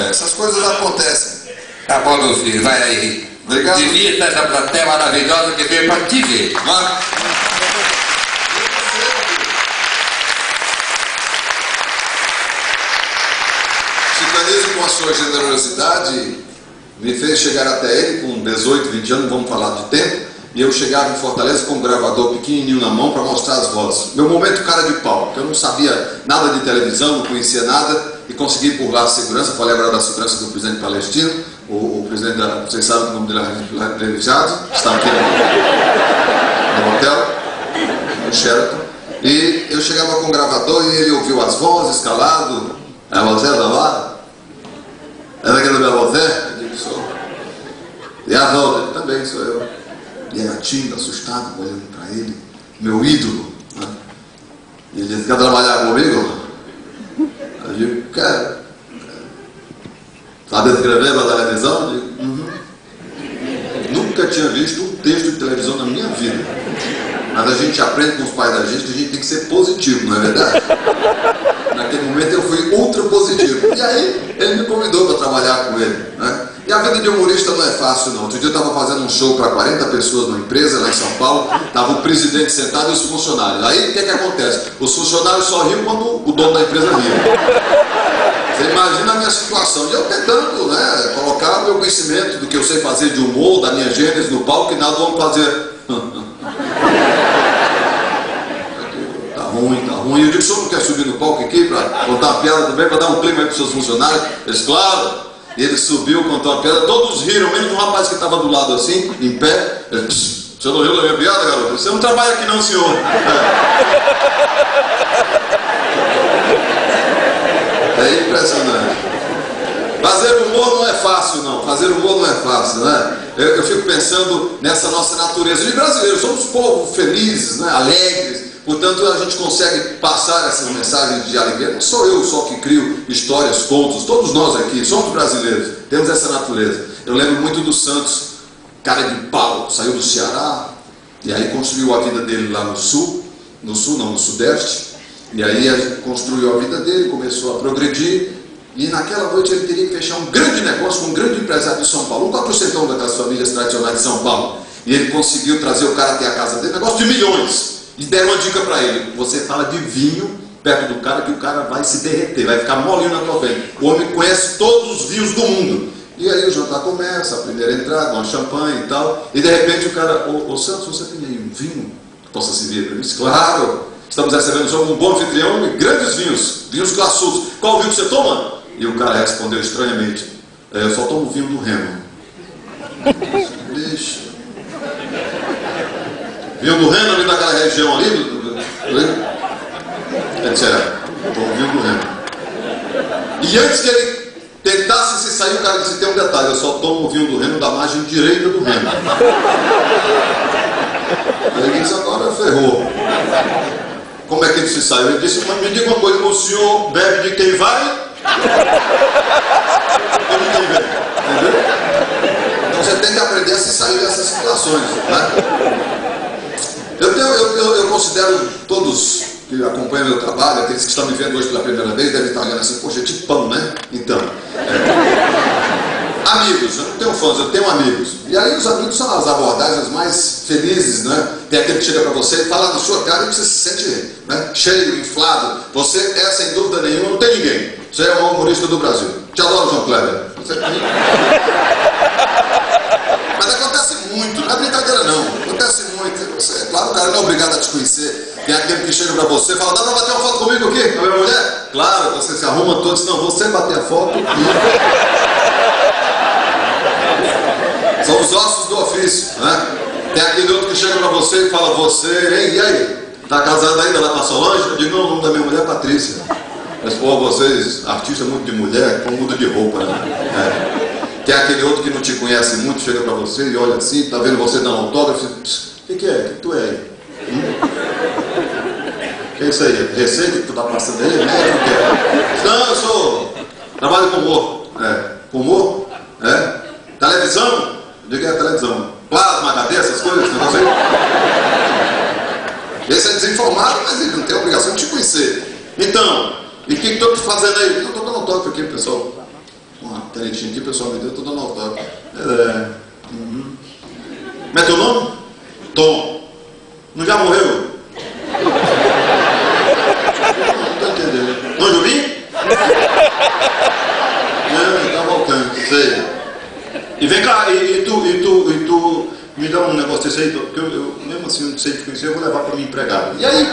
Essas coisas acontecem. Tá bom, meu filho, vai aí. Obrigado. Divirta essa plateia maravilhosa que veio pra te ver. Chicanismo, com a sua generosidade, me fez chegar até ele com 18, 20 anos, vamos falar de tempo, e eu chegava em Fortaleza com um gravador pequenininho na mão para mostrar as vozes. Meu momento cara de pau, porque eu não sabia nada de televisão, não conhecia nada, e consegui por lá a segurança. Falei agora da segurança do presidente palestino, o presidente da, vocês sabem o nome dele é religioso, está aqui no hotel, no Sheraton, e eu chegava com o gravador e ele ouviu as vozes, calado. É você da lá? É daquele meu você? Eu digo, sou. E a volta? Também sou eu. E era tímido, assustado, olhando para ele, meu ídolo. Né? E ele disse, quer trabalhar comigo? Eu digo, quero. Sabe escrever para televisão? Eu digo, Nunca tinha visto um texto de televisão na minha vida. Mas a gente aprende com os pais da gente que a gente tem que ser positivo, não é verdade? Naquele momento eu fui ultra positivo. E aí ele me convidou para trabalhar com ele. Né? E a vida de humorista não é fácil não. Outro dia eu estava fazendo um show para 40 pessoas numa empresa lá em São Paulo. Estava o presidente sentado e os funcionários. Aí o que acontece? Os funcionários só riam quando o dono da empresa ria. Você imagina a minha situação. E eu tentando, né, colocar o meu conhecimento do que eu sei fazer de humor, da minha gênese no palco, e nada vamos fazer. Tá ruim. Eu digo, o senhor não quer subir no palco aqui para contar uma piada também, para dar um clima aí para os seus funcionários? Eles, claro. E ele subiu, contou uma piada, todos riram, menos um rapaz que estava do lado assim, em pé. Ele, você não riu da minha piada, garoto? Você não trabalha aqui não, senhor. É impressionante. Fazer humor não é fácil, não. Fazer humor não é fácil, né? Eu fico pensando nessa nossa natureza de brasileiros. Somos povo felizes, né? Alegres. Portanto, a gente consegue passar essas mensagens de alegria. Não sou eu só que crio histórias, contos. Todos nós aqui somos brasileiros. Temos essa natureza. Eu lembro muito do Santos, cara de pau. Saiu do Ceará e aí construiu a vida dele lá no sul. No sul não, no sudeste. E aí construiu a vida dele, começou a progredir. E naquela noite ele teria que fechar um grande negócio com um grande empresário de São Paulo. Um 400 daquelas famílias tradicionais de São Paulo. E ele conseguiu trazer o cara até a casa dele. Negócio de milhões. E deram uma dica para ele: você fala de vinho perto do cara que o cara vai se derreter, vai ficar molinho na tua frente. O homem conhece todos os vinhos do mundo. E aí o jantar começa, a primeira entrada, uma champanhe e tal. E de repente o cara, ô Santos, você tem aí um vinho que possa servir para mim? Claro, estamos recebendo só um bom anfitrião e grandes vinhos, vinhos classudos. Qual vinho que você toma? E o cara respondeu estranhamente: eu só tomo vinho do Remo. Deixa. Vinho do Reno, ali daquela região ali? Ele disse, eu tomo vinho do Reno. E antes que ele tentasse se sair, o cara disse, tem um detalhe, eu só tomo vinho do Reno da margem direita do Reno. Aí ele disse, agora ferrou. Como é que ele se saiu? Ele disse, mas me diga uma coisa, o senhor bebe de quem vai? Ou de quem vem? Entendeu? Então você tem que aprender a se sair dessas situações, né? Eu considero todos que acompanham meu trabalho, aqueles que estão me vendo hoje pela primeira vez, devem estar olhando assim, poxa, de pão, né? Então, amigos, eu não tenho fãs, eu tenho amigos. E aí os amigos são as abordagens mais felizes, né? Tem aquele que chega para você e fala na sua cara e você se sente, né, cheio, inflado. Você é, sem dúvida nenhuma, não tem ninguém. Você é o maior humorista do Brasil. Te adoro, João Kleber. Você... Mas acontece muito, não é brincadeira não. Acontece muito. Você, claro, o cara não é obrigado a te conhecer. Tem aquele que chega pra você e fala, dá pra bater uma foto comigo aqui, com a minha mulher? Claro, você se arruma todo, diz, não, você bater a foto e... São os ossos do ofício, né? Tem aquele outro que chega pra você e fala, você, hein, e aí? Tá casado ainda lá com a Solange? Eu digo, não, o nome da minha mulher é Patrícia. Mas, pô, vocês, artistas muito de mulher, com muda de roupa, né? Tem aquele outro que não te conhece muito, chega pra você e olha assim, tá vendo você dando autógrafo, o que é? O que tu é aí? O que é isso aí? Receita que tu tá passando aí? Médico, o que é? Não, eu sou... trabalho com humor. Com humor? Televisão? Eu digo, televisão. Plasma, HD, essas coisas, não sei. Esse é desinformado, mas ele não tem a obrigação de te conhecer. Então, e o que eu tô fazendo aí? Eu tô dando autógrafo aqui, pessoal. uma canetinha aqui, o pessoal me deu, eu tô dando autógrafo. Uhum. Como é teu nome? Tom. Não já morreu? Não tô entendendo. Tom Jobim? Não, tá voltando, sei. E vem cá, e tu me dá um negócio desse aí, porque eu mesmo assim não sei te conhecer, eu vou levar para minha empregada. E aí?